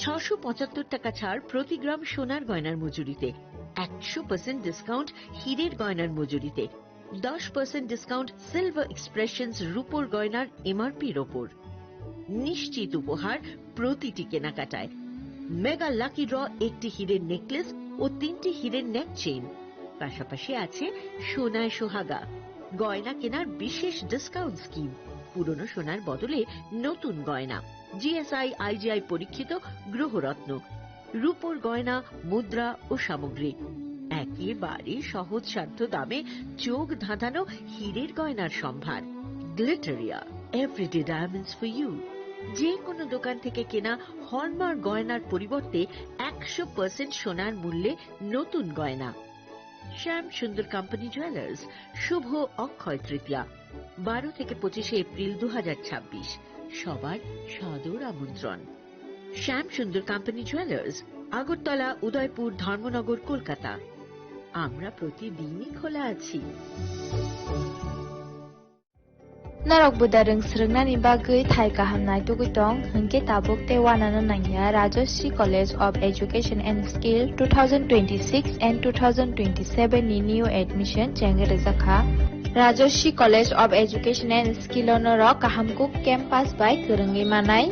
675 টাকা ছাড় প্রতি গ্রাম সোনার গয়নার মজুরিতে, 100% ডিসকাউন্ট হীরের গয়নার মজুরিতে, 10% ডিসকাউন্ট সিলভার এক্সপ্রেশনস রূপোর গয়নার এমআরপির ওপর। নিশ্চিত উপহার প্রতিটি কেনাকাটায়। মেগা লাকি ড্র একটি হীরের নেকলেস ও 3টি হীরের নেক চেইন। পাশাপাশি আছে সোনায় সোহাগা, গয়না কেনার বিশেষ ডিসকাউন্ট স্কিম, পুরনো সোনার বদলে নতুন গয়না, জিএসআই আইজিআই পরীক্ষিত গ্রহরত্ন, রূপোর গয়না, মুদ্রা ও সামগ্রী, একেবারে সহজসাধ্য দামে চোখ ধাঁধানো হীরের গয়নার সম্ভার। Glitteria, everyday diamonds for you. যে কোনো দোকান থেকে কেনা হলমার্ক গয়নার পরিবর্তে 100% সোনার মূল্যে নতুন গয়না। শ্যাম সুন্দর কোম্পানি জুয়েলার্স, শুভ অক্ষয় তৃতীয়া, 12 থেকে 25 এপ্রিল 2026। সবার সাদর আমন্ত্রণ। শ্যাম সুন্দর কোম্পানি জুয়েলার্স, আগরতলা, উদয়পুর, ধর্মনগর, কলকাতা। আমরা প্রতিদিনই খোলা আছি। Narok budareng srengna bagui thai kahamnai tugutong hingke tabuk te wanana nangya Rajashri College of Education and Skill 2026 and 2027 ni new admission chenge rejakha. Rajashri College of Education and Skill onorok kahamkuk campus by kerengi manai.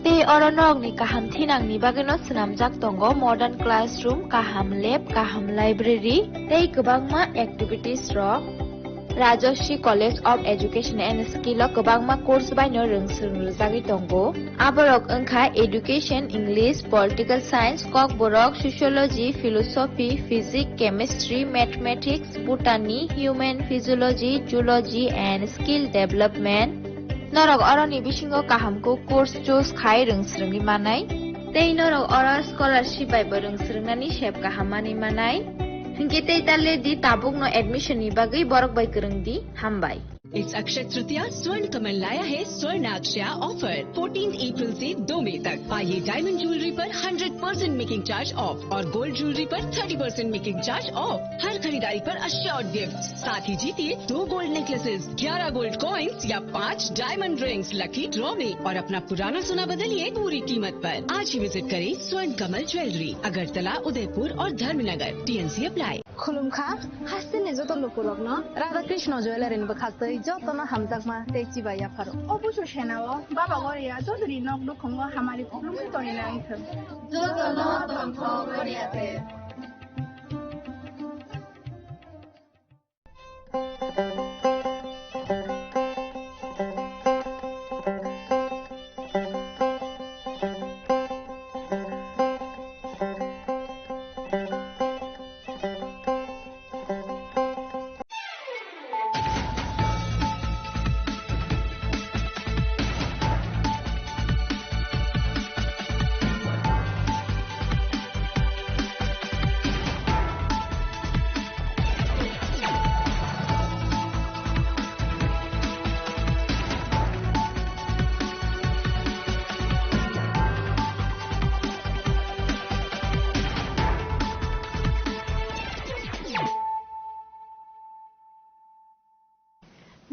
Te oronok ni kaham thinang ni bageno snamjak tongo modern classroom, kaham lab, kaham library, tei kobangma activities rok. Rajashri College of Education and Skill kobangma course by no rengsung rujagi tongo. Aborok engkha education, English, political science, kok borok sociology, philosophy, physics, chemistry, mathematics, botany, human physiology, zoology and skill development. Norok oroni bisingo kahamko course choose khai rengsrungi manai. Tei norok ora scholarship by rengsrungani shep kahamani manai. Hingke tale di tabuk no admission ni bagai borok bai kereng di hambai. इस अक्षय तृतीया स्वर्ण कमल लाया है स्वर्ण अक्षया offer 14 अप्रैल से 2 मई तक। पाइए diamond jewellery पर 100% making charge of और गोल्ड ज्वेलरी पर 30% मेकिंग चार्ज ऑफ। हर खरीदारी पर अश्योर्ड गिफ्ट, साथ ही जीतिए 2 गोल्ड नेकलेसेस, 11 गोल्ड कॉइन्स या 5 डायमंड रिंग्स लकी ड्रॉ में और अपना पुराना सोना बदलिए पूरी कीमत पर। आज ही विजिट करें स्वर्ण कमल ज्वेलरी, अगरतला, उदयपुर और धर्मनगर। TNC apply. खुलुमखा हासिने जतो लोकलक न राधा कृष्ण ज्वेलरी नि बखासै जतन हमजाकमा तेची बाया फारो अबुसो सेनाओ बाबा गरिया जदरी नक दुखंग हमारी खुलुमि तनि नाइ थ जतन तन्थ गरियाते।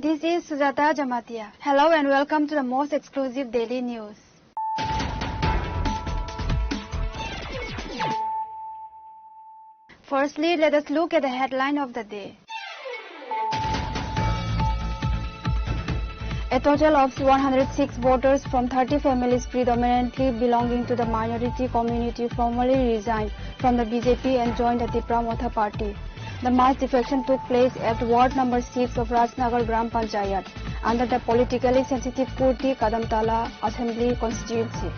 This is Sujata Jamatia. Hello and welcome to the most exclusive daily news. Firstly, let us look at the headline of the day. A total of 106 voters from 30 families predominantly belonging to the minority community formally resigned from the BJP and joined the TRIPURA party. The mass defection took place at Ward number 6 of Rajnagar Gram Panchayat under the politically sensitive Kurti Kadamtala Assembly constituency.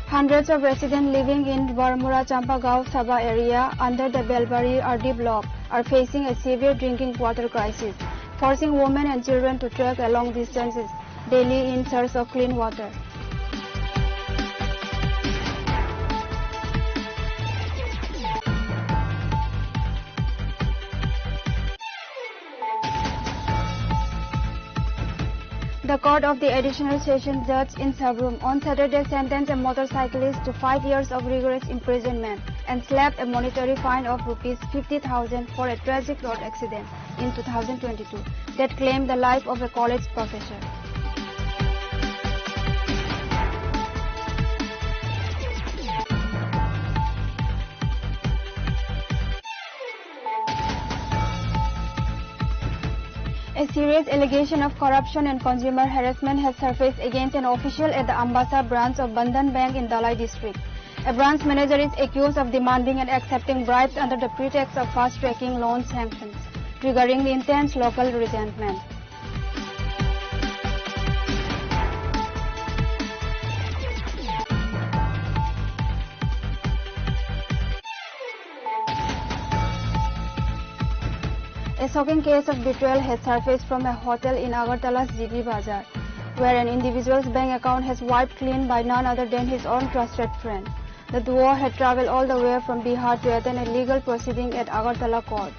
Hundreds of residents living in Barmura Champagaon Sabha area under the Belbari RD block are facing a severe drinking water crisis, forcing women and children to trek a long distances daily in search of clean water. The court of the additional session judge in Sabroom on Saturday sentenced a motorcyclist to 5 years of rigorous imprisonment and slapped a monetary fine of rupees 50,000 for a tragic road accident in 2022 that claimed the life of a college professor. A serious allegation of corruption and consumer harassment has surfaced against an official at the Ambassa branch of Bandhan Bank in Dalai district. A branch manager is accused of demanding and accepting bribes under the pretext of fast-tracking loan sanctions, triggering the intense local resentment. A shocking case of betrayal has surfaced from a hotel in Agartala's GB Bazaar, where an individual's bank account has wiped clean by none other than his own trusted friend. The duo had travelled all the way from Bihar to attend a legal proceeding at Agartala court.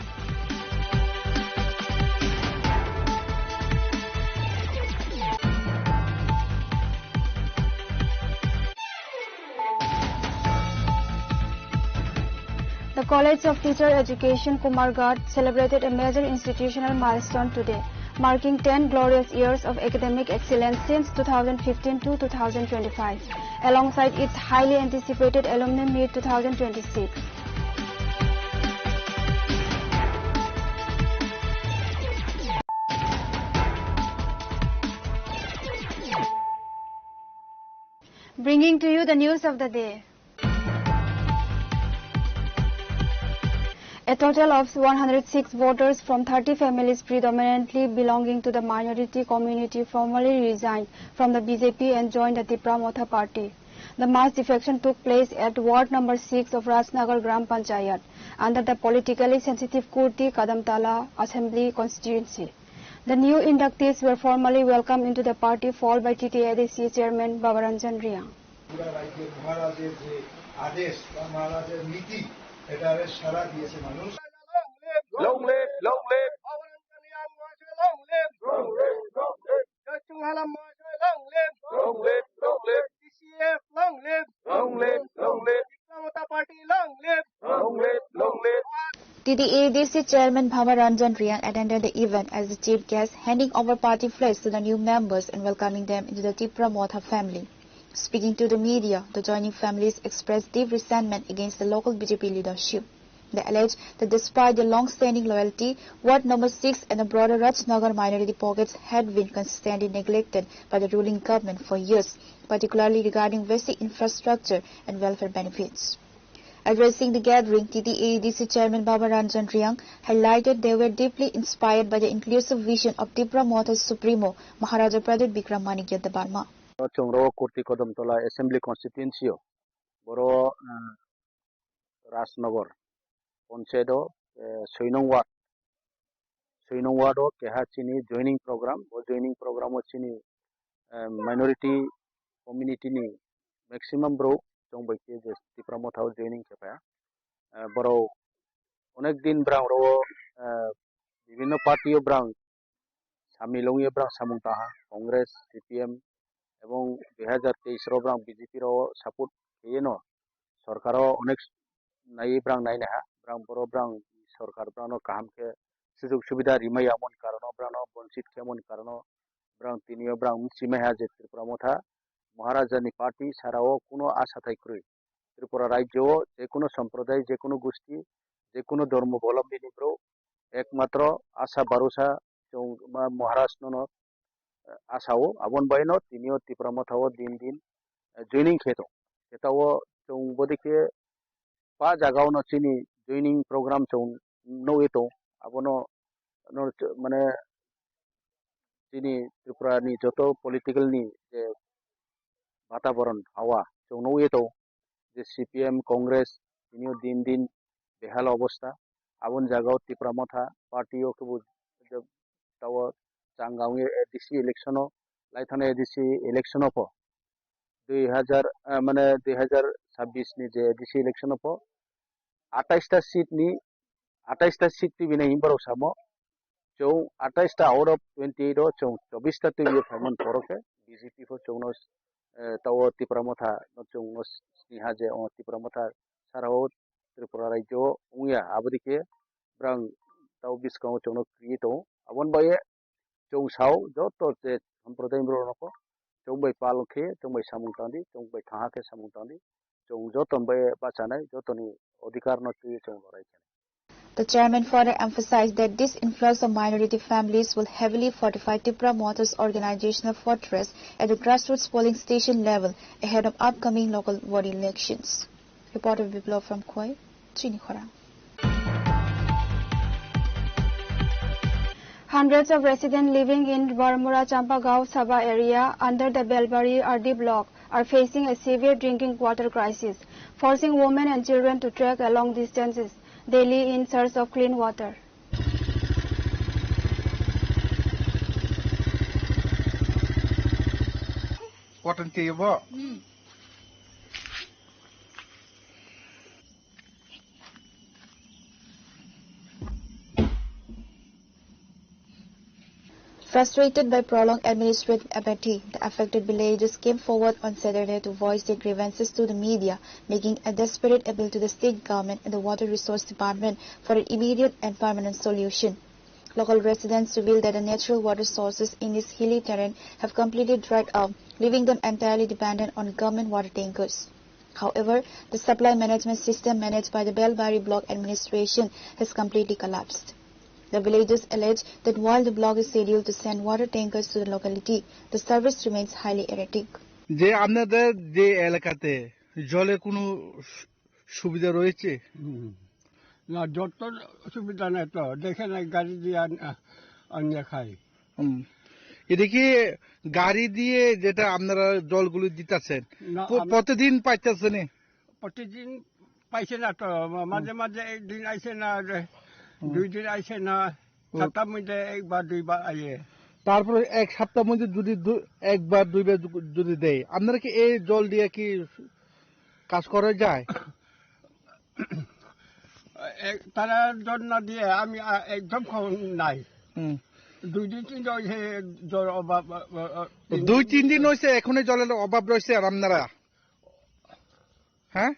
The College of Teacher Education, Kumarghat, celebrated a major institutional milestone today, marking 10 glorious years of academic excellence since 2015 to 2025, alongside its highly anticipated Alumni Meet 2026. Bringing to you the news of the day. A total of 106 voters from 30 families predominantly belonging to the minority community formally resigned from the BJP and joined the TRIPURA party. The mass defection took place at Ward number 6 of Rajnagar Gram Panchayat under the politically sensitive Kurti Kadamtala Assembly constituency. The new inductees were formally welcomed into the party, followed by TTADC Chairman Babaranjan Riang. Long live, long live. Long live, long live. Long live, long live. Long live, long live. TTADC Chairman Babaranjan Riang attended the event as the chief guest, handing over party flags to the new members and welcoming them into the TRIPURA family. Speaking to the media, the joining families expressed deep resentment against the local BJP leadership. They alleged that despite their long-standing loyalty, Ward number 6 and the broader Rajnagar minority pockets had been consistently neglected by the ruling government for years, particularly regarding basic infrastructure and welfare benefits. Addressing the gathering, TTADC Chairman Babaranjan Riang highlighted they were deeply inspired by the inclusive vision of TRIPURA Supremo Maharaja Pradip Bikram Manikya Barma. Chongro Kurti Kadamtala Assembly constituency Boro Rajnagar Ponchedo Soinong Ward CHINI joining program CHINI minority community ni maximum bro jong baike je TRIPURA thau joining kepaya boro onek din brang ro bibhinno party o brang samilongi brang samung taha Congress CPM এবং 2023 रो ब्रांग BJP रो support किए no सरकारो अनेक नई ब्रांग नाई नहा ब्रांग बरो ब्रांग सरकार ब्रांग काम के सुजुग सुविधा रिमय अमन कारणो ब्रांग वंचित के अमन कारणो ब्रांग तिनियो ब्रांग सिमे हा जे त्रिपुरा मथा महाराजानि पार्टी साराओ कोनो आशा थाइक्रुइ त्रिपुरा राज्यो जे कोनो संप्रदाय जे कोनो गोष्ठी जे कोनो धर्म अवलम्बनी ब्रो एकमात्र आशा भरोसा जो महाराज no आसाओ abon baino tinio TRIPURA thao din joining kheto ketao chung bodike pa jagao no chini joining program chung no eto abono no mane chini TRIPURA ni joto political ni je bataboron hawa chung no eto je CPM Congress tinio din behal obostha abon jagao TRIPURA tha party o kebu tawo Changaungi ADC election लाइथाने ADC election po 2000 माने 2026 ni je ADC election po 28 ta seat ni 28 ta seat ti bina himbaro samo chou 28 ta out of 28 o chou 24 ta tu ye thaman poroke BJP po chou no tawo TRIPURA tha no chou no sniha je o TRIPURA tha sarao Tripura Rajo Uya Abdike Brang Tau Biscount Chono Crito Avon by Chong Sao Joto Hamprotem Bronoko Chong by Paloke Chong by Samutandi Chong by Tahake Samutandi Chong Joton by Bachane Jotoni Odikarno Tree Chong Rai. The chairman further emphasized that this influx of minority families will heavily fortify Tripura Motors' organizational fortress at the grassroots polling station level ahead of upcoming local body elections. Reporter Biplov from Khoi, CHINI KHORANG. Hundreds of residents living in Barmura Champagao Sabha area under the Belbari RD block are facing a severe drinking water crisis, forcing women and children to trek a long distances daily in search of clean water. Frustrated by prolonged administrative apathy, the affected villagers came forward on Saturday to voice their grievances to the media, making a desperate appeal to the state government and the Water Resource Department for an immediate and permanent solution. Local residents revealed that the natural water sources in this hilly terrain have completely dried up, leaving them entirely dependent on government water tankers. However, the supply management system managed by the Belbari Block administration has completely collapsed. The villagers allege that while the block is scheduled to send water tankers to the locality, the service remains highly erratic. যে আপনাদের যে এলাকাতে জলে কোনো সুবিধা রয়েছে না যত সুবিধা নাই তো দেখেন গাড়ি দিয়ে আনিয়ে খাই এটা কি গাড়ি দিয়ে যেটা আপনারা জলগুলো দিতেছেন প্রতিদিন পাইতেছেন প্রতিদিন পাইছে না তো মাঝে মাঝে একদিন আইছে না 2 দিন আইছে না সপ্তাহের মধ্যে একবার দুইবার আইয়ে তারপরে এক সপ্তাহের মধ্যে যদি একবার দুইবার যদি দেয় আপনারা কি এই জল দিয়ে কি কাজ করা যায় তারা জল না দিয়ে আমি একদম নাই 2 দিন 3 দিন হইছে জল অভাব 2-3 দিন হইছে এখনো জলের অভাব রয়েছে আর আপনারা হ্যাঁ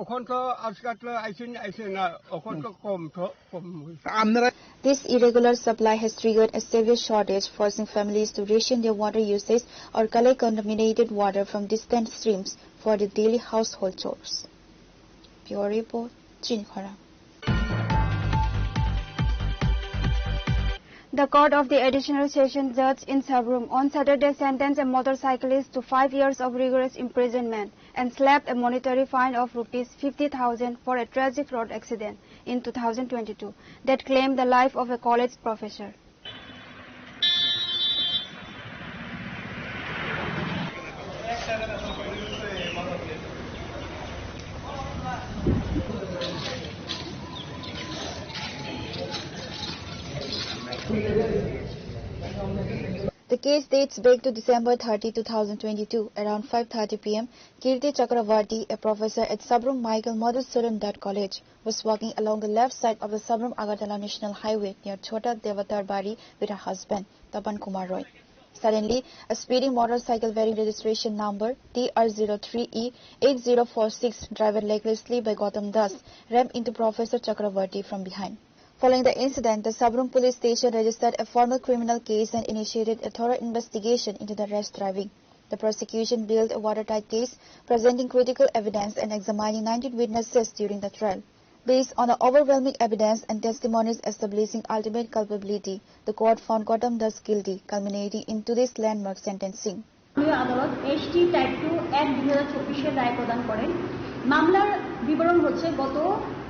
এখন তো আজকাল আইছে না এখন তো কম আপনারা This irregular supply has triggered a severe shortage, forcing families to ration their water usage or collect contaminated water from distant streams for their daily household chores. Pure report, CHINI KHORANG. The court of the additional session judge in Sabrum on Saturday sentenced a motorcyclist to 5 years of rigorous imprisonment and slapped a monetary fine of rupees 50,000 for a tragic road accident in 2022 that claimed the life of a college professor. The case dates back to December 30, 2022. Around 5:30 p.m., Kirti Chakravarti, a professor at Sabrum Michael Model Student College, was walking along the left side of the Sabrum-Agartala National Highway near Chota Devatar Bari with her husband, Tapan Kumar Roy. Suddenly, a speeding motorcycle bearing registration number TR03E8046, driven recklessly by Gautam Das, rammed into Professor Chakravarti from behind. Following the incident, the Sabrum police station registered a formal criminal case and initiated a thorough investigation into the rash driving. The prosecution built a watertight case, presenting critical evidence and examining 19 witnesses during the trial. Based on the overwhelming evidence and testimonies establishing ultimate culpability, the court found Gautam Das guilty, culminating in today's landmark sentencing. আদালত ST type 2 act 2024 রায় প্রদান করেন। মামলার বিবরণ হচ্ছে গত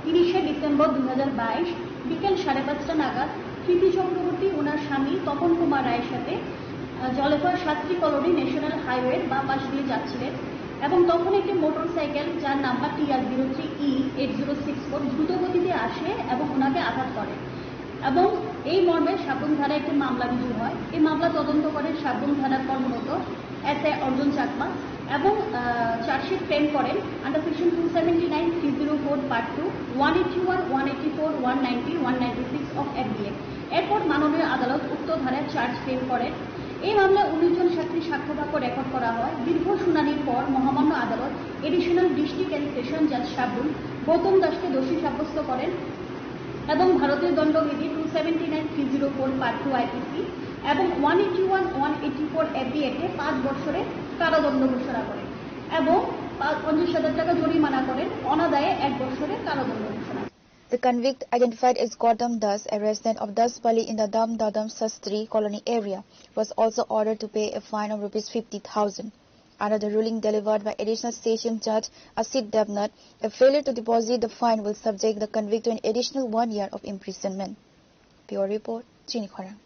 30 December 2022 বিকেল 5:30 নাগাদ কৃতি চক্রবর্তী ওনার স্বামী তপন কুমার রায়ের সাথে জলেফার 7 কলোনি ন্যাশনাল হাইওয়ের বা পাশ দিয়ে যাচ্ছিলেন এবং তখন একটি মোটরসাইকেল যার নাম্বার TR03E8064 দ্রুত গতিতে আসে এবং ওনাকে আঘাত করে এবং এই মর্মে সাবরুম থানায় একটি মামলা রুজু হয়। এই মামলা তদন্ত করেন সাবরুম থানার কর্মরত এসআই অর্জুন চাকমা এবং চার্জশিট ফ্রেম করেন under section 279, 304 part 2, 181, 184, 190, 196 of FDA. এরপর মাননীয় আদালত উক্ত ধারায় চার্জ ফ্রেম করেন এই মামলায় 19 জন সাক্ষীর সাক্ষ্যবাক্য রেকর্ড করা হয়। দীর্ঘ শুনানির পর মহামান্য আদালত এডিশনাল ডিস্ট্রিক্ট অ্যান্ড সেশন জাজ শাবনুল গৌতম দাসকে দোষী সাব্যস্ত করেন এবং ভারতীয় দণ্ডবিধি 279/304 পার্ট 2 আইপিসি এবং 181/184 এপি একে 5 বছরের কারাদণ্ড ঘোষণা করেন এবং 50,000 টাকা জরিমানা করেন, অনাদায়ে 1 বছরের কারাদণ্ড ঘোষণা। The convict, identified as Gautam Das, a resident of Daspali in the Dam Dadam Sastri colony area, was also ordered to pay a fine of ₹50,000. Under the ruling delivered by Additional Session Judge Asit Devnath, a failure to deposit the fine will subject the convict to an additional 1 year of imprisonment. Pure report, CHINI KHORANG.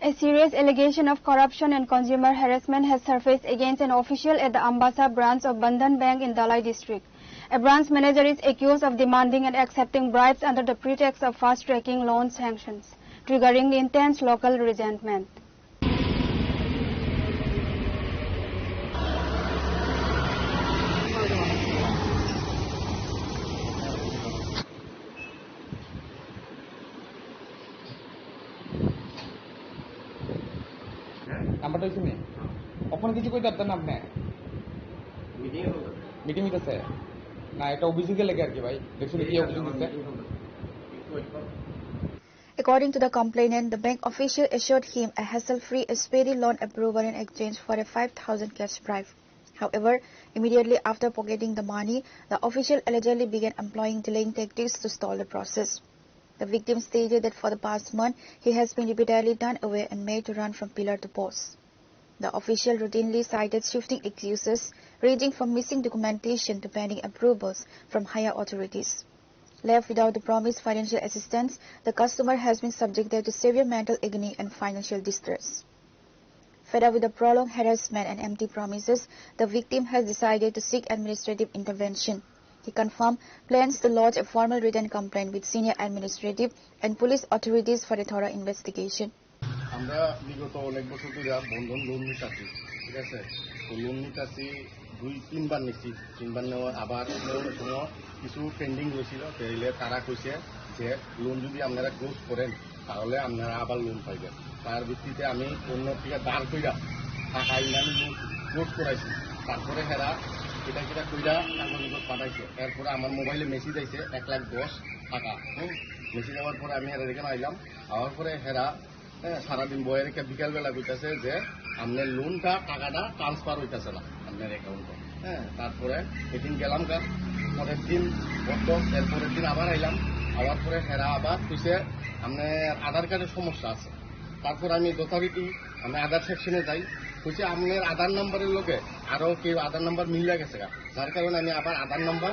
A serious allegation of corruption and consumer harassment has surfaced against an official at the Ambassa branch of Bandhan Bank in Dalai district. A branch manager is accused of demanding and accepting bribes under the pretext of fast-tracking loan sanctions, triggering intense local resentment. নাম্বারটা হইছে নি কখন কিছু কই দরকার না আপনি meeting হইতেছে না এটা অভিযোগে লেগে আর কি ভাই দেখুন কি অভিযোগ দিতে According to the complainant, the bank official assured him a hassle-free speedy loan approval in exchange for a 5,000 cash bribe. However, immediately after pocketing the money, the official allegedly began employing delaying tactics to stall the process. The victim stated that for the past month, he has been repeatedly turned away and made to run from pillar to post. The official routinely cited shifting excuses, ranging from missing documentation to pending approvals from higher authorities. Left without the promised financial assistance, the customer has been subjected to severe mental agony and financial distress. Fed up with the prolonged harassment and empty promises, the victim has decided to seek administrative intervention. He confirmed plans to lodge a formal written complaint with senior administrative and police authorities for a thorough investigation. আমরা বিগত অনেক বছর ধরে বন্ধন loan নিতেছি, ঠিক আছে? Loan নিতেছি 2-3 বার নিচ্ছি, 3 বার নেওয়ার আবার সময় কিছু পেন্ডিং হয়েছিল, তাইলে তারা কইছে যে লোন যদি আপনারা ক্লোজ করেন তাহলে আপনারা আবার লোন পাইবেন। তার ভিত্তিতে আমি অন্য থেকে দাঁড় কইরা টাকা আমি লোন ক্লোজ করাইছি। তারপরে হেরা এটা কইরা কাগজ পাঠাইছে। এরপরে আমার মোবাইলে মেসেজ আইছে 1,10,000 টাকা। মেসেজ যাওয়ার পরে আমি হেরা এখানে আইলাম, আওয়ার পরে হেরা সারাদিন বইয়ের রেখে বিকালবেলা কইতেছে যে আপনার লোনটা টাকাটা ট্রান্সফার হইতেছে না আপনার অ্যাকাউন্টে। তারপরে এদিন গেলাম গা, পরের দিন এরপরের দিন আবার আইলাম, আবার পরে হেরা আবার কইছে আপনার আধার কার্ডের সমস্যা আছে। তারপর আমি যথারীতি আমি আধার সেকশনে যাই, কইছে আপনার আধার নাম্বারের লোকে আরো কেউ আধার নাম্বার মিলে গেছে, যার কারণে আমি আবার আধার নাম্বার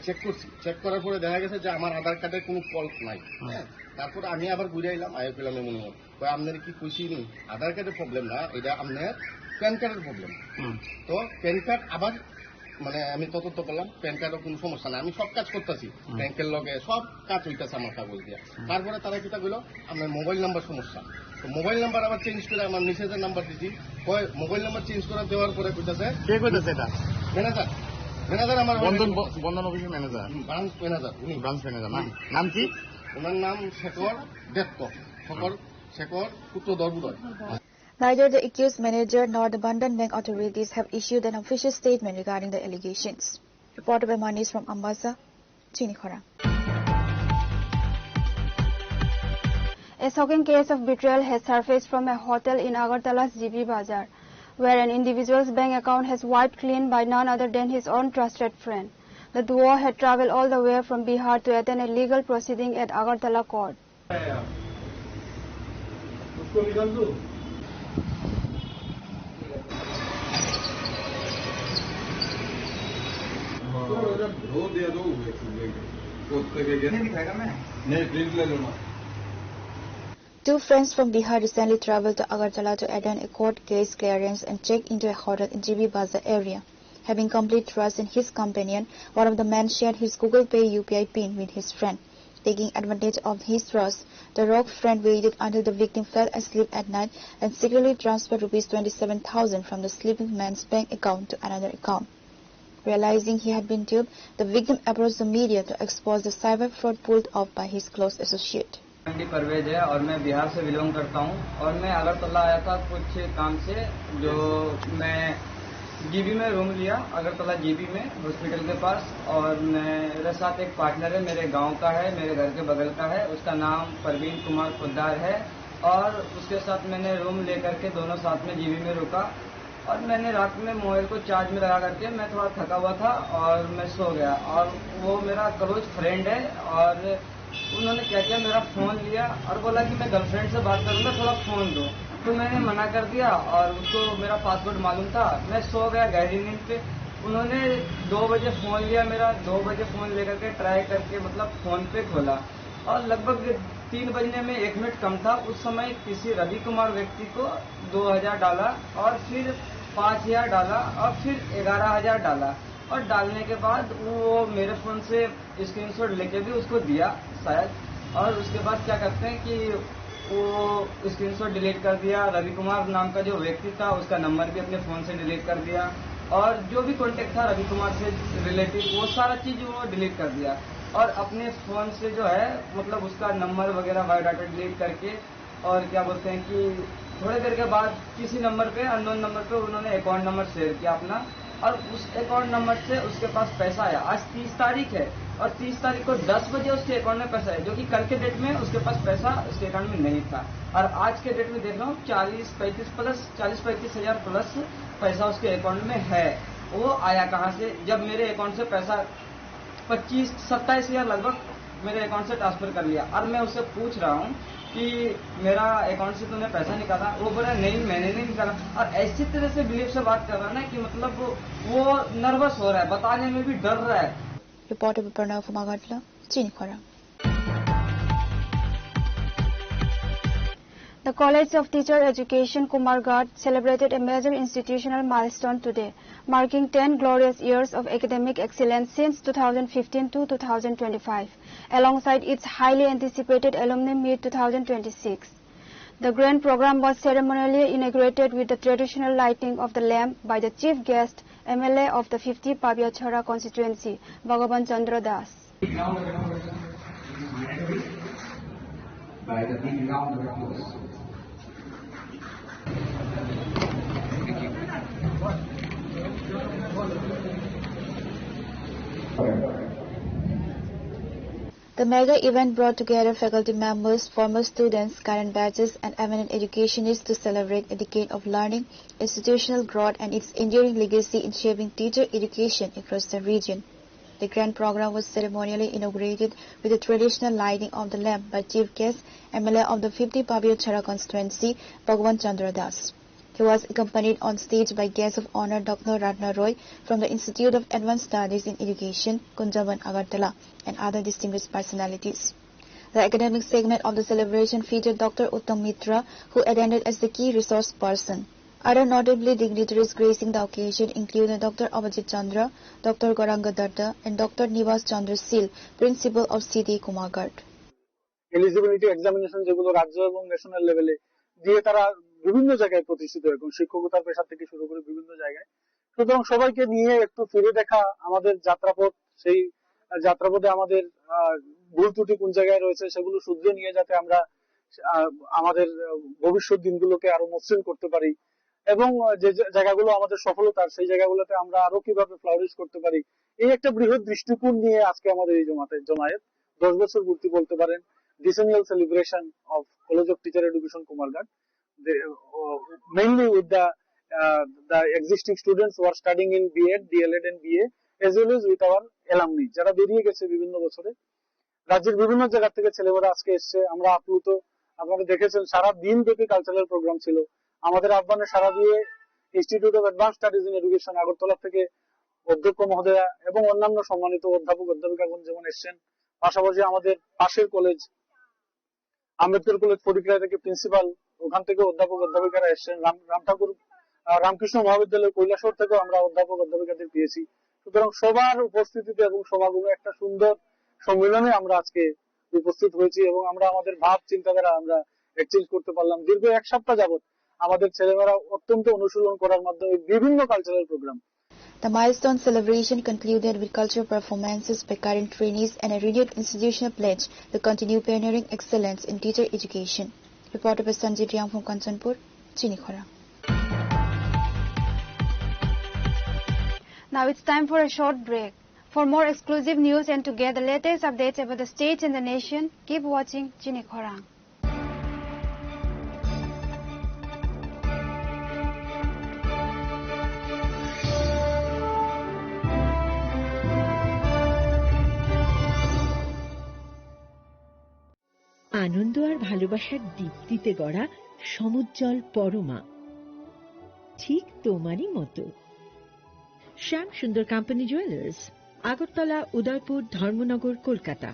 চেক করছি। চেক করার পরে দেখা গেছে যে আমার আধার কার্ডের কোনো ফল্ট নাই। তারপরে আমি আবার ঘুরে আইলাম, আয় পেলাম এমন আপনার কি কইছি নি আধার কার্ডের প্রবলেম না, এটা আপনার প্যান কার্ডের প্রবলেম। তো প্যান কার্ড আবার মানে আমি তদন্ত করলাম, প্যান কার্ডের কোনো সমস্যা না, আমি সব কাজ করতেছি, ব্যাংকের লগে সব কাজ হইতেছে আমার কাগজ দিয়ে। তারপরে তারা কিটা কইলো আপনার মোবাইল নাম্বার সমস্যা। তো মোবাইল নাম্বার আবার চেঞ্জ করে আমার মিসেজের নাম্বার দিছি, মোবাইল নাম্বার চেঞ্জ করে দেওয়ার পরে কইতাছে কে কইতাছে এটা ম্যানেজার আমার বন্ধন অফিসের ম্যানেজার, ব্রাঞ্চ ম্যানেজার, উনি ব্রাঞ্চ ম্যানেজার। নাম কি? ওনার নাম শেখর পুত্র দরবুদয়। Neither the accused manager nor the Bandhan Bank authorities have issued an official statement regarding the allegations. Reported by Manish from Ambassa, CHINI KHORANG. A shocking case of betrayal has surfaced from a hotel in Agartala's GB Bazaar, where an individual's bank account has wiped clean by none other than his own trusted friend. The duo had traveled all the way from Bihar to attend a legal proceeding at Agartala court. Two friends from Bihar recently traveled to Agartala to attend a court case clearance and check into a hotel in GB Bazaar area. Having complete trust in his companion, one of the men shared his Google Pay UPI PIN with his friend. Taking advantage of his trust, the rogue friend waited until the victim fell asleep at night and secretly transferred ₹27,000 from the sleeping man's bank account to another account. Realizing he had been duped, the victim approached the media to expose the cyber fraud pulled off by his close associate. MD Parvez है और मैं बिहार से belong करता हूँ और मैं अगरतला आया था कुछ काम से, जो मैं जीबी में रूम लिया, अगरतला जीबी में हॉस्पिटल के पास। और मेरे साथ एक पार्टनर है, मेरे गांव का है, मेरे घर के बगल का है, उसका नाम परवीन कुमार पोद्दार है। और उसके साथ मैंने रूम लेकर के दोनों साथ में जीबी में रुका और मैंने रात में मोबाइल को चार्ज में लगा करके, मैं थोड़ा थका हुआ था और मैं सो गया। और वो मेरा क्लोज फ्रेंड है और उन्होंने क्या किया, मेरा फोन लिया और बोला कि मैं गर्लफ्रेंड से बात करूंगा, थोड़ा फोन दो। तो मैंने मना कर दिया और उसको मेरा पासवर्ड मालूम था। मैं सो गया गहरी नींद पे। उन्होंने 2 बजे फोन लिया मेरा, 2 बजे फोन लेकर के ट्राई करके मतलब फोन पे खोला और लगभग 3 बजने में 1 मिनट कम था। उस समय किसी रवि कुमार व्यक्ति को 2000 डाला और फिर 5000 डाला और फिर 11000 डाला। और डालने के बाद वो मेरे फोन से स्क्रीनशॉट लेके भी उसको दिया शायद। और उसके बाद क्या करते हैं कि वो स्क्रीनशॉट डिलीट कर दिया। रवि कुमार नाम का जो व्यक्ति था उसका नंबर भी अपने फोन से डिलीट कर दिया और जो भी कॉन्टेक्ट था रवि कुमार से रिलेटिव वो सारा चीज वो डिलीट कर दिया। और अपने फोन से जो है मतलब उसका नंबर वगैरह बायोडाटा डिलीट करके, और क्या बोलते हैं कि थोड़ी देर के बाद किसी नंबर पे, अननोन नंबर पे उन्होंने अकाउंट नंबर शेयर किया अपना और उस अकाउंट नंबर से उसके पास पैसा आया। आज 30 तारीख है और 30 तारीख को 10 बजे उसके अकाउंट में पैसा है, जो कि कल के डेट में उसके पास पैसा उसके अकाउंट में नहीं था। और आज के डेट में देख रहा हूँ 40-35 हजार प्लस पैसा उसके अकाउंट में है। वो आया कहाँ से, जब मेरे अकाउंट से पैसा 25-27 हजार लगभग मेरे अकाउंट से ट्रांसफर कर लिया। और मैं उससे पूछ रहा हूँ कि मेरा अकाउंट से तूने पैसा निकाला, वो बोला नहीं मैंने नहीं निकाला। और ऐसी तरह से बिलीव से बात कर रहा है ना कि मतलब वो नर्वस हो रहा है, बताने में भी डर रहा है। Reporter Pranav Kumagatla, CHINI KHORANG. The College of Teacher Education Kumarghat celebrated a major institutional milestone today, marking 10 glorious years of academic excellence since 2015 to 2025, alongside its highly anticipated Alumni Meet 2026. The grand program was ceremonially inaugurated with the traditional lighting of the lamp by the chief guest, MLA of the 50 Pabyachhara constituency, Bhagavan Chandra Das. By the big round of applause. The mega event brought together faculty members, former students, current batches, and eminent educationists to celebrate a decade of learning, institutional growth, and its enduring legacy in shaping teacher education across the region. The grand program was ceremonially inaugurated with the traditional lighting of the lamp by chief guest, MLA of the 50 Pabyachhara constituency, Bhagavan Chandra Das. He was accompanied on stage by guests of honor Dr. Ratna Roy from the Institute of Advanced Studies in Education, Kunjaban, Agartala, and other distinguished personalities. The academic segment of the celebration featured Dr. Uttam Mitra, who attended as the key resource person. Other notably dignitaries gracing the occasion included Dr. Abhijit Chandra, Dr. KHORANG and Dr. Nivas Chandra Sil, Principal of CT Kumarghat. Eligibility examination যেগুলো রাজ্য এবং national লেভেলে দিয়ে তারা বিভিন্ন জায়গায় প্রতিষ্ঠিত এবং শিক্ষকতার পেশা থেকে শুরু করে বিভিন্ন জায়গায়। সুতরাং সবাইকে নিয়ে একটু ফিরে দেখা আমাদের যাত্রাপথ, সেই যাত্রাপথে আমাদের ভুল ত্রুটি কোন জায়গায় রয়েছে সেগুলো শুধরে নিয়ে যাতে আমরা আমাদের ভবিষ্যৎ দিনগুলোকে আরো মসৃণ করতে পারি এবং যে জায়গাগুলো আমাদের সফলতার সেই জায়গাগুলোতে আমরা আরো কিভাবে ফ্লাউরিশ করতে পারি, এই একটা বৃহৎ দৃষ্টিকোণ নিয়ে আজকে আমাদের এই জমায়েত 10 বছর পূর্তি বলতে পারেন, decennial celebration of College of Teacher Education Kumarghat, mainly with the existing students who are studying in B.Ed, D.El.Ed and B.A, as well as with our alumni যারা বেরিয়ে গেছে বিভিন্ন বছরে। রাজ্যের বিভিন্ন জায়গা থেকে ছেলেমেয়েরা আজকে এসেছে, আমরা আপ্লুত। আপনারা দেখেছেন সারা দিন ব্যাপী কালচারাল প্রোগ্রাম ছিল। আমাদের আহ্বানে সারা দিয়ে institute of advance studies in education Agartala থেকে অধ্যক্ষ মহোদয়া এবং অন্যান্য সম্মানিত অধ্যাপক অধ্যাপিকাগণ যেমন এসেছেন, পাশাপাশি আমাদের পাশের কলেজ আম্বেদকর কলেজ ফটিকরায় থেকে প্রিন্সিপাল, ওখান থেকে অধ্যাপক অধ্যাপিকারা এসেছেন, রামকৃষ্ণ মহাবিদ্যালয় কৈলাসহর থেকেও আমরা অধ্যাপক অধ্যাপিকাদের পেয়েছি। সুতরাং সবার উপস্থিতিতে এবং সমাগমে একটা সুন্দর সম্মেলনে আমরা আজকে উপস্থিত হয়েছি এবং আমরা আমাদের ভাব চিন্তাধারা আমরা এক্সচেঞ্জ করতে পারলাম। দীর্ঘ 1 সপ্তাহ যাবত আমাদের ছেলেমেয়েরা অত্যন্ত অনুশীলন করার মাধ্যমে বিভিন্ন cultural programme. The milestone celebration concluded with cultural performances by current trainees and a renewed institutional pledge to continue pioneering excellence in teacher education. Reporter by Sanjit Riang from Kanchanpur, CHINI KHORANG. Now it's time for a short break. For more exclusive news and to get the latest updates about the states and the nation, keep watching CHINI KHORANG. আনন্দ আর ভালোবাসার দীপ্তিতে গড়া সমুজ্জ্বল পরমা, ঠিক তোমারই মতো। শ্যাম সুন্দর company jewellers, Agartala, Udaipur, Dharmanagar, Kolkata.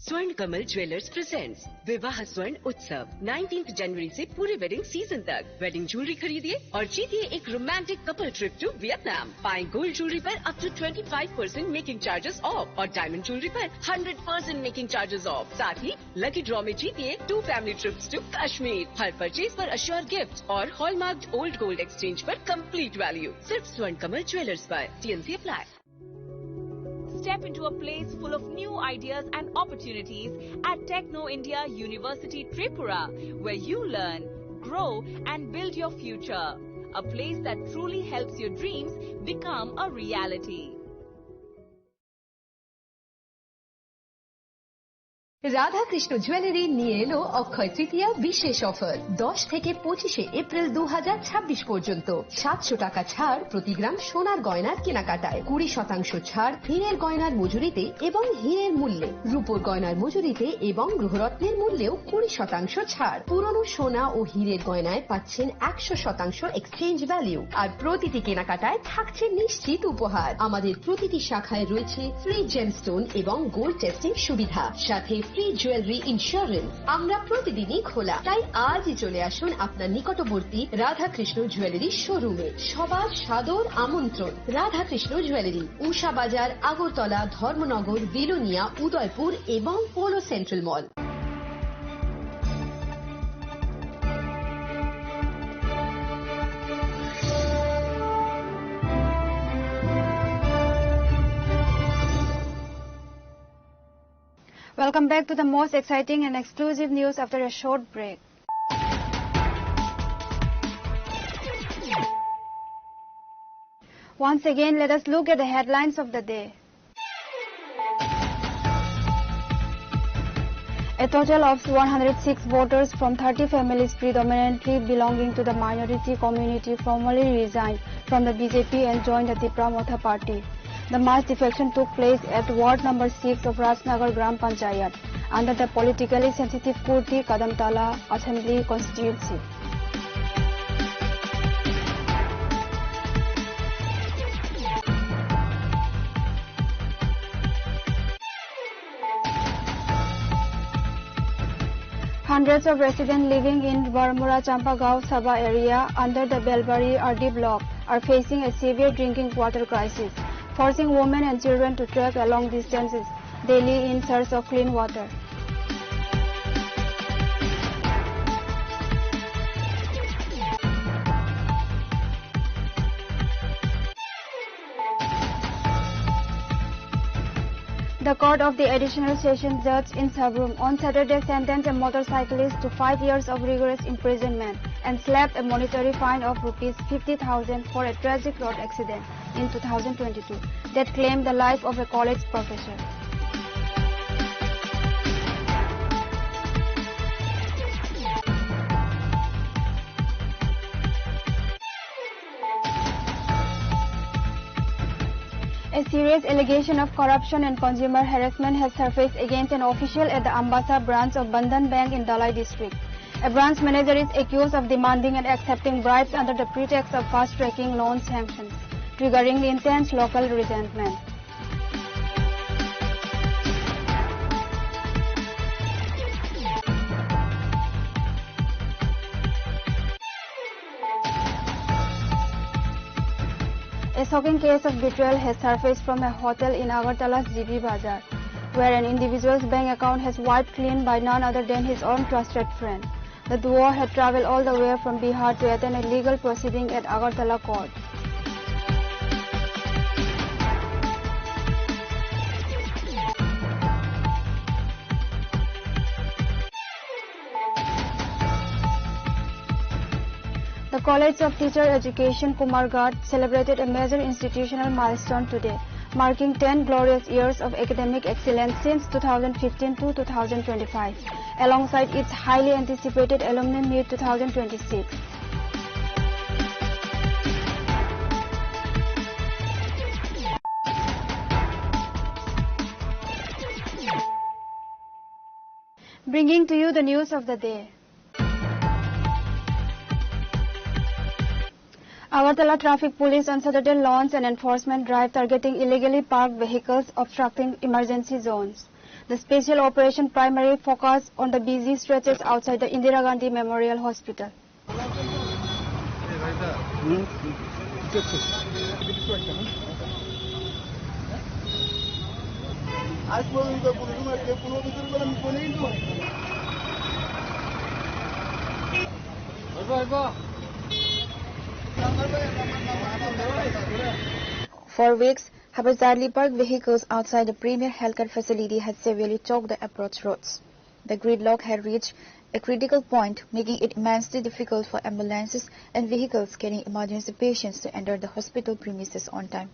स्वर्ण Kamal jewellers presents विवाह स्वर्ण उत्सव 19 जनवरी से पूरे वेडिंग सीजन तक। वेडिंग ज्वेलरी खरीदिए और जीतिए एक romantic couple trip to Vietnam. पाएं गोल्ड ज्वेलरी पर up to 25% making charges off और डायमंड ज्वेलरी पर 100% मेकिंग चार्जेस ऑफ। साथ ही लकी ड्रॉ में जीतिए 2 फैमिली ट्रिप्स टू कश्मीर। हर परचेज पर अश्योर गिफ्ट और हॉलमार्क्ड ओल्ड गोल्ड एक्सचेंज पर कंप्लीट वैल्यू। सिर्फ स्वर्ण कमल ज्वेलर्स पर। TNC अप्लाई। Step into a place full of new ideas and opportunities at Techno India University Tripura, where you learn, grow and build your future. A place that truly helps your dreams become a reality. Radhakrishna jewellery নিয়ে এলো অক্ষয় তৃতীয়া বিশেষ offer. 10 থেকে 25 April 2026 পর্যন্ত 700 টাকা ছাড় প্রতি গ্রাম সোনার গয়নার কেনাকাটায়, 20% ছাড় হীরের গয়নার মজুরিতে এবং হীরের মূল্যে, রূপোর গয়নার মজুরিতে এবং গ্রহরত্নের মূল্যেও 20% ছাড়। পুরনো সোনা ও হীরের গয়নায় পাচ্ছেন 100% এক্সচেঞ্জ ভ্যালু আর প্রতিটি কেনাকাটায় থাকছে নিশ্চিত উপহার। আমাদের প্রতিটি শাখায় রয়েছে ফ্রি জেমস্টোন এবং গোল্ড টেস্টিং সুবিধা, সাথে ফ্রি জুয়েলারি ইন্স্যুরেন্স। আমরা প্রতিদিনই খোলা, তাই আজই চলে আসুন আপনার নিকটবর্তী রাধাকৃষ্ণ জুয়েলারি শোরুমে। সবার সাদর আমন্ত্রণ। রাধাকৃষ্ণ জুয়েলারি, উষা বাজার, আগরতলা, ধর্মনগর, বিলোনিয়া, উদয়পুর এবং polo central mall. Welcome back to the most exciting and exclusive news after a short break. Once again, let us look at the headlines of the day. A total of 106 voters from 30 families predominantly belonging to the minority community formally resigned from the BJP and joined the TRIPURA party. The mass defection took place at Ward number 6 of Rajnagar Gram Panchayat under the politically sensitive Kurti Kadamtala Assembly constituency. Hundreds of residents living in Barmura Champagao Sabha area under the Belbari RD block are facing a severe drinking water crisis, forcing women and children to trek a long distances daily in search of clean water. The court of the additional session judge in Sabroom on Saturday sentenced a motorcyclist to 5 years of rigorous imprisonment and slapped a monetary fine of ₹50,000 for a tragic road accident in 2022 that claimed the life of a college professor. A serious allegation of corruption and consumer harassment has surfaced against an official at the Ambassa branch of Bandhan Bank in Dalai district. A branch manager is accused of demanding and accepting bribes under the pretext of fast-tracking loan sanctions, triggering intense local resentment. A shocking case of betrayal has surfaced from a hotel in Agartala's GB Bazaar, where an individual's bank account has wiped clean by none other than his own trusted friend. The duo had travelled all the way from Bihar to attend a legal proceeding at Agartala court. College of Teacher Education, Kumarghat, celebrated a major institutional milestone today, marking 10 glorious years of academic excellence since 2015 to 2025, alongside its highly anticipated Alumni Meet 2026. Bringing to you the news of the day. Agartala Traffic Police on Saturday launched an enforcement drive targeting illegally parked vehicles obstructing emergency zones. The special operation primarily focused on the busy stretches outside the Indira Gandhi Memorial Hospital. For weeks, haphazardly parked vehicles outside the premier healthcare facility had severely choked the approach roads. The gridlock had reached a critical point, making it immensely difficult for ambulances and vehicles carrying emergency patients to enter the hospital premises on time.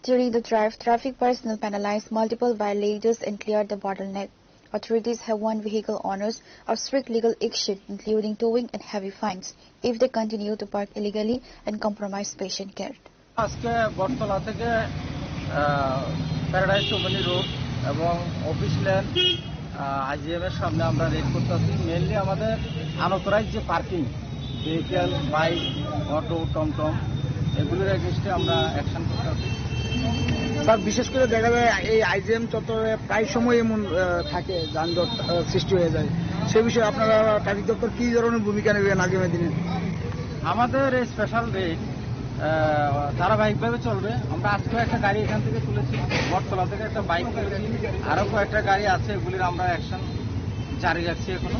During the drive, traffic personnel penalized multiple violators and cleared the bottleneck. Authorities have warned vehicle owners of strict legal action, including towing and heavy fines, if they continue to park illegally and compromise patient care. আজকে বটতলা থেকে paradise ওপেনি road এবং office land IgM এর সামনে আমরা red করতেছি। Mainly আমাদের unauthorised যে parking vehicle, bike, auto, টমটম এগুলোর এগেইনস্টে আমরা অ্যাকশন করতেছি। স্যার, বিশেষ করে দেখা যায় এই আইজিএম চত্বরে প্রায় সময় এমন থাকে যানজট সৃষ্টি হয়ে যায়, সে বিষয়ে আপনারা ট্রাফিক দপ্তর কি ধরনের ভূমিকা নেবেন আগামী দিনে? আমাদের এই স্পেশাল রেট ধারাবাহিকভাবে চলবে। আমরা আজকে একটা গাড়ি এখান থেকে তুলেছি, বটতলা থেকে একটা বাইক তুলেছি, আরও কয়েকটা গাড়ি আছে, এগুলির আমরা অ্যাকশন জারি রাখছি এখনো,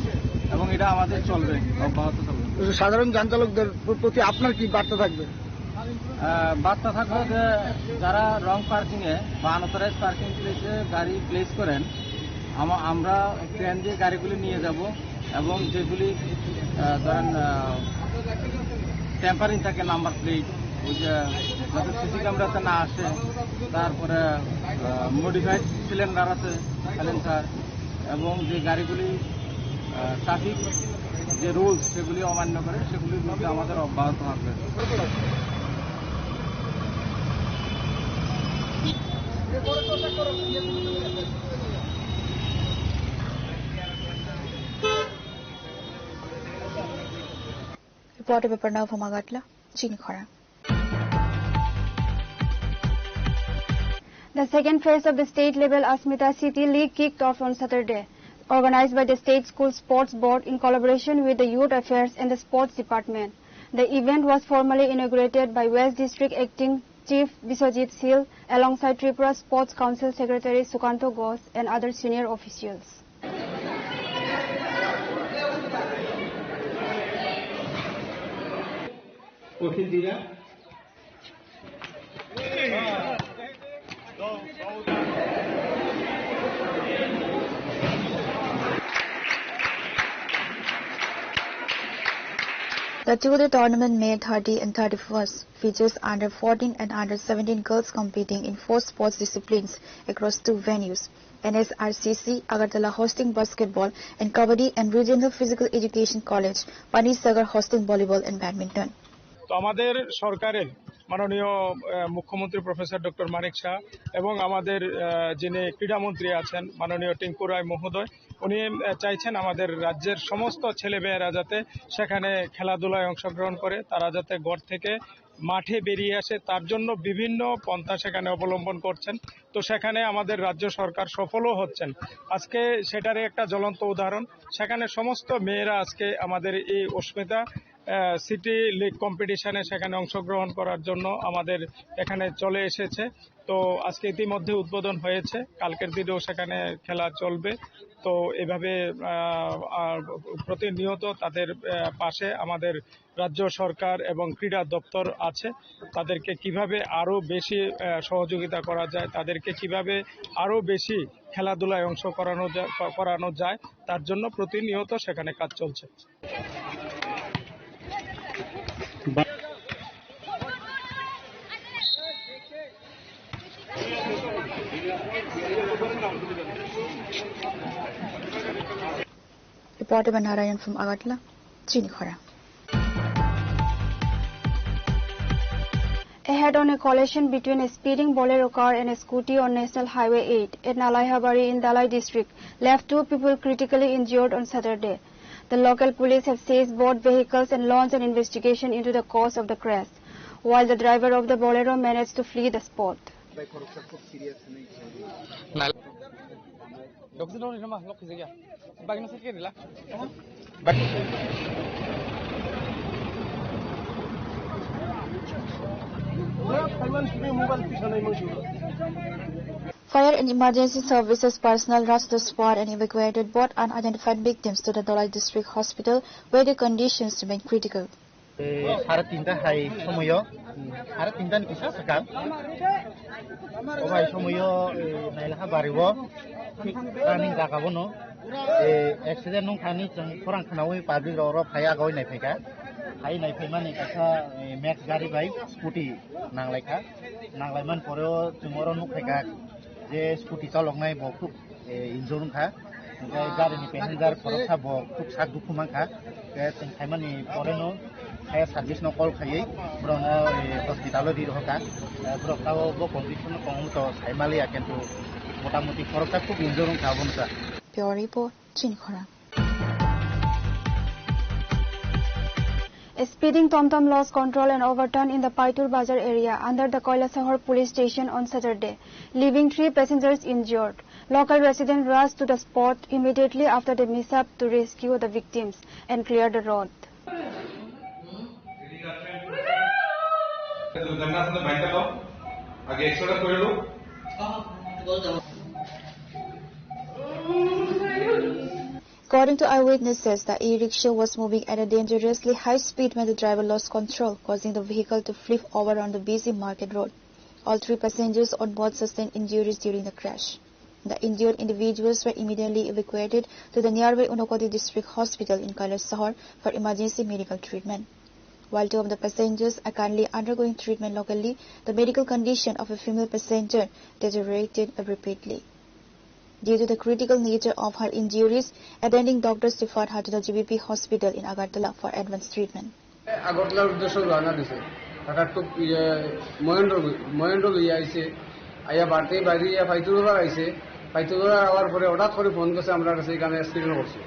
এবং এটা আমাদের চলবে, অব্যাহত থাকবে। সাধারণ যান চালকদের প্রতি আপনার কি বার্তা থাকবে? বার্তা থাকবে যে যারা রং পার্কিংয়ে বা আনঅথরাইজ পার্কিং প্লেসে গাড়ি প্লেস করেন, আমরা ট্রেন দিয়ে গাড়িগুলি নিয়ে যাব, এবং যেগুলি ধরেন টেম্পারিং থাকে নাম্বার প্লেট, ওই যে যাতে সিসি ক্যামেরাতে না আসে, তারপরে মডিফাইড সিলিন্ডার আছে সাইলেন্সার, এবং যে গাড়িগুলি ট্রাফিক যে রুলস সেগুলি অমান্য করে সেগুলির বিরুদ্ধে আমাদের অব্যাহত থাকবে। Reporter paper now from Agartala, CHINI KHORANG. The second phase of the state-level Asmita City League kicked off on Saturday, organized by the State School Sports Board in collaboration with the Youth Affairs and the Sports Department. The event was formally inaugurated by West District Acting Chief Biswajit Sil alongside Tripura Sports Council Secretary Sukanto Ghosh and other senior officials. The two-day tournament May 30 and 31st features under 14 and under 17 girls competing in 4 sports disciplines across 2 venues. NSRCC Agartala hosting basketball and Kabaddi and Regional Physical Education College Panisagar hosting volleyball and badminton. তো আমাদের সরকারের মাননীয় মুখ্যমন্ত্রী professor doctor মানিক শাহ এবং আমাদের যিনি ক্রীড়ামন্ত্রী আছেন মাননীয় টিঙ্কু রায় মহোদয়, উনি চাইছেন আমাদের রাজ্যের সমস্ত ছেলেমেয়েরা যাতে সেখানে খেলাধুলায় অংশগ্রহণ করে, তারা যাতে ঘর থেকে মাঠে বেরিয়ে আসে, তার জন্য বিভিন্ন পন্থা সেখানে অবলম্বন করছেন। তো সেখানে আমাদের রাজ্য সরকার সফলও হচ্ছেন। আজকে সেটারই একটা জ্বলন্ত উদাহরণ, সেখানে সমস্ত মেয়েরা আজকে আমাদের এই অস্মিতা সিটি লিগ কম্পিটিশনে সেখানে অংশগ্রহণ করার জন্য আমাদের এখানে চলে এসেছে। তো আজকে ইতিমধ্যে উদ্বোধন হয়েছে, কালকের দিনেও সেখানে খেলা চলবে। তো এভাবে প্রতিনিয়ত তাদের পাশে আমাদের রাজ্য সরকার এবং ক্রীড়া দপ্তর আছে। তাদেরকে কিভাবে আরও বেশি সহযোগিতা করা যায়, তাদেরকে কিভাবে আরও বেশি খেলাধুলায় অংশ করানো যায়, তার জন্য প্রতিনিয়ত সেখানে কাজ চলছে। Reporter Narayan from Agartala, CHINI KHORANG. A head-on collision between a speeding Bolero car and a scooty on National Highway 8 at Nalaihabari in Dalai district left 2 people critically injured on Saturday. The local police have seized both vehicles and launched an investigation into the cause of the crash, while the driver of the Bolero managed to flee the spot. Fire and emergency services personnel rushed the spot and evacuated both unidentified victims to the Dalai District Hospital, where the conditions remain critical. Accident nung khani chang khorang khanawi public ro phaya goi nai pheka hai nai phaimani katha max gari bai scooty nanglai man poreo tumoro nuk pheka je scooty chaloknai bo khub injurung kha gari ni passenger khoroksa bo khub sak dukhu mangkha teng phaimani poreno fire service no call khai brono hospital di roka brokao bo condition kong to saimalia kentu motamoti khoroksa khub injurung kha bonsa. Pure report, CHINI KHORANG. A speeding TomTom lost control and overturned in the Paitur Bazar area under the Koilasahar police station on Saturday, leaving 3 passengers injured. Local residents rushed to the spot immediately after the mishap to rescue the victims and clear the road. According to eyewitnesses, the e-rickshaw was moving at a dangerously high speed when the driver lost control, causing the vehicle to flip over on the busy market road. All 3 passengers on board sustained injuries during the crash. The injured individuals were immediately evacuated to the nearby Unakoti District Hospital in Kailasahar for emergency medical treatment. While 2 of the passengers are currently undergoing treatment locally, the medical condition of a female passenger deteriorated rapidly. Due to the critical nature of her injuries, attending doctors referred her to the GBP hospital in Agartala for advanced treatment. Agartala উদ্দেশ্য রানা দিছে টাকা তো মহেন্দ্র লইয়া আইছে আইয়া বাড়তে বাইরে ফাইতুরা আইছে ফাইতুরা আওয়ার পরে হঠাৎ করে ফোন করছে আমরা কাছে এখানে অ্যাক্সিডেন্ট করছি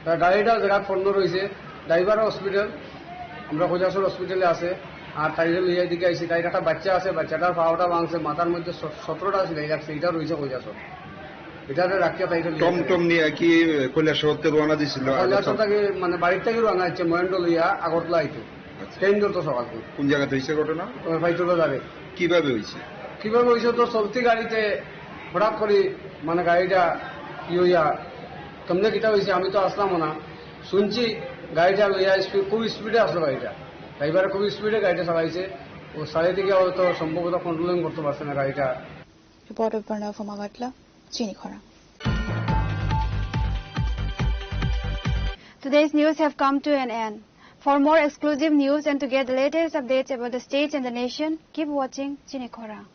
তা গাড়িটা জায়গা ফোন রয়েছে ড্রাইভার হসপিটাল আমরা কৈলাসর হসপিটালে আছে আর তাইরে লইয়া দিকে আইছে তাইর একটা বাচ্চা আছে বাচ্চাটার পাওয়াটা ভাঙছে মাথার মধ্যে 17টা ছিল এইটা রয়েছে কৈলাসর এটারে রাখিয়া তাইরে টমটম নিয়ে কি কৈলাসর থেকে রওনা দিছিল কৈলাসর থেকে মানে বাড়ি থেকে রওনা হচ্ছে মহেন্দ্র লইয়া আগরতলা আইতো ট্রেন ধরতো সকালে কোন জায়গাতে হইছে ঘটনা ফাইতুরা যাবে কিভাবে হইছে তো চলতি গাড়িতে হঠাৎ করে মানে গাড়িটা কি হইয়া তোমরা কিটা হইছে আমি তো আসলাম না শুনছি গাড়িটা লইয়া খুব স্পিডে আসলো গাড়িটা ড্রাইভার খুব স্পিডে গাড়িটা চালাইছে ও সাড়ে থেকে হয়তো সম্ভবত কন্ট্রোলিং করতে পারছে না গাড়িটা। Reporter Pranav from Agartala, CHINI KHORANG. Today's news have come to an end. For more exclusive news and to get the latest updates about the states and the nation, keep watching CHINI KHORANG.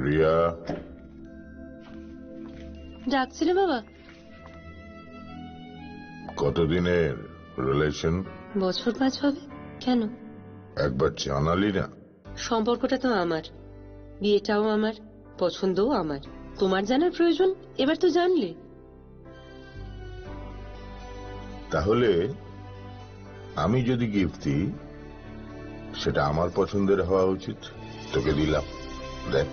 Riya ডাকছিলে বাবা? কতদিনের relation? বছর 5 হবে। কেন? একবার জানালি না? সম্পর্কটা তো আমার, বিয়েটাও আমার, পছন্দও আমার। তোমার জানার প্রয়োজন এবার তো জানলে। তাহলে আমি যদি গিফট দিই সেটা আমার পছন্দের হওয়া উচিত। তোকে দিলাম, দেখ।